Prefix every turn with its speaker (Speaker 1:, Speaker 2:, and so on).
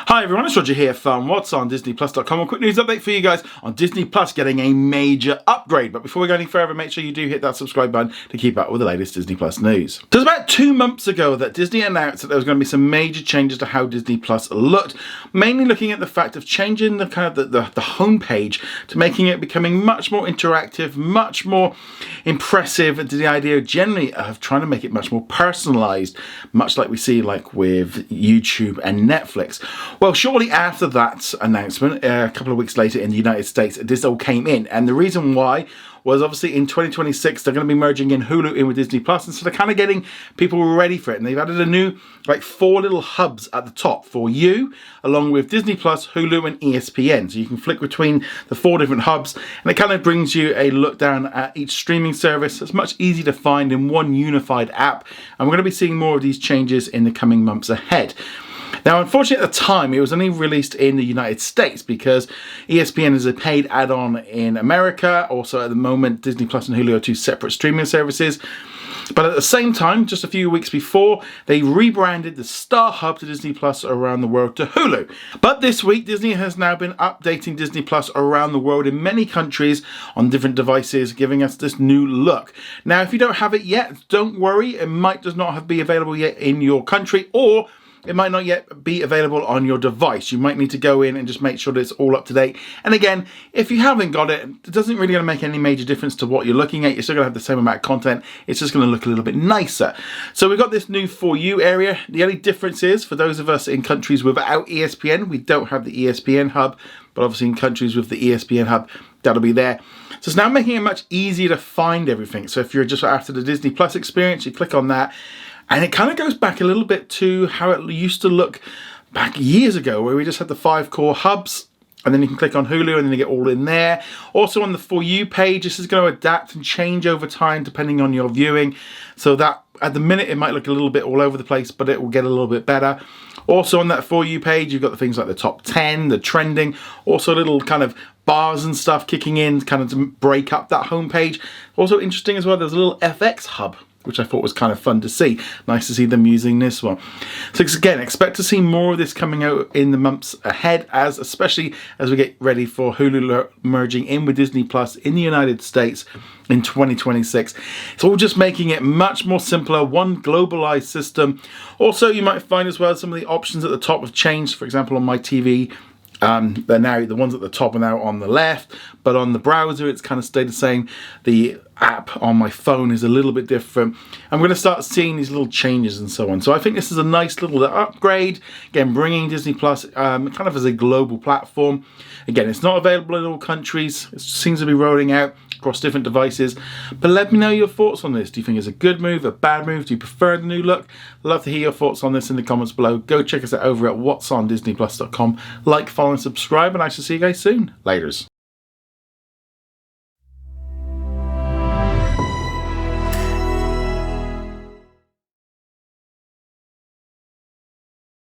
Speaker 1: Hi everyone, it's Roger here from What's on DisneyPlus.com. A quick news update for you guys on Disney Plus getting a major upgrade. But before we go any further, make sure you do hit that subscribe button to keep up with the latest Disney Plus news. So it was about 2 months ago that Disney announced that there was going to be some major changes to how Disney Plus looked, mainly looking at the fact of changing the kind of the homepage to making it becoming much more interactive, much more impressive, and to the idea generally of trying to make it much more personalized, much like we see like with YouTube and Netflix. Well, shortly after that announcement, a couple of weeks later in the United States, this all came in. And the reason why was obviously in 2026, they're going to be merging in Hulu in with Disney Plus. And so they're kind of getting people ready for it. And they've added a new, like 4 little hubs at the top for you, along with Disney Plus, Hulu, and ESPN. So you can flick between the 4 different hubs. And it kind of brings you a look down at each streaming service. It's much easier to find in one unified app. And we're going to be seeing more of these changes in the coming months ahead. Now, unfortunately, at the time, it was only released in the United States because ESPN is a paid add-on in America. Also, at the moment, Disney Plus and Hulu are 2 separate streaming services. But at the same time, just a few weeks before, they rebranded the Star Hub to Disney Plus around the world to Hulu. But this week, Disney has now been updating Disney Plus around the world in many countries on different devices, giving us this new look. Now, if you don't have it yet, don't worry. It might just not be available yet in your country, or it might not yet be available on your device. You might need to go in and just make sure that it's all up to date. And again, if you haven't got it, it doesn't really going to make any major difference to what you're looking at. You're still going to have the same amount of content. It's just going to look a little bit nicer. So we've got this new For You area. The only difference is, for those of us in countries without ESPN, we don't have the ESPN hub. But obviously in countries with the ESPN hub, that'll be there. So it's now making it much easier to find everything. So if you're just after the Disney Plus experience, you click on that. And it kind of goes back a little bit to how it used to look back years ago, where we just had the 5 core hubs, and then you can click on Hulu and then you get all in there. Also on the For You page, this is going to adapt and change over time depending on your viewing. So that at the minute it might look a little bit all over the place, but it will get a little bit better. Also on that For You page, you've got the things like the top 10, the trending, also little kind of bars and stuff kicking in kind of to break up that homepage. Also interesting as well, there's a little FX hub, which I thought was kind of fun to see. Nice to see them using this one. So again, expect to see more of this coming out in the months ahead, especially as we get ready for Hulu merging in with Disney Plus in the United States in 2026. It's all just making it much more simpler, one globalized system. Also, you might find as well some of the options at the top have changed. For example, on my TV, they're now, the ones at the top are now on the left, but on the browser it's kind of stayed the same. The app on my phone is a little bit different. I'm going to start seeing these little changes and so on. So I think this is a nice little upgrade. Again, bringing Disney Plus kind of as a global platform. Again, it's not available in all countries. It seems to be rolling out across different devices. But let me know your thoughts on this. Do you think it's a good move, a bad move? Do you prefer the new look? I'd love to hear your thoughts on this in the comments below. Go check us out over at whatsondisneyplus.com. Like, follow, and subscribe, and I shall see you guys soon. Laters.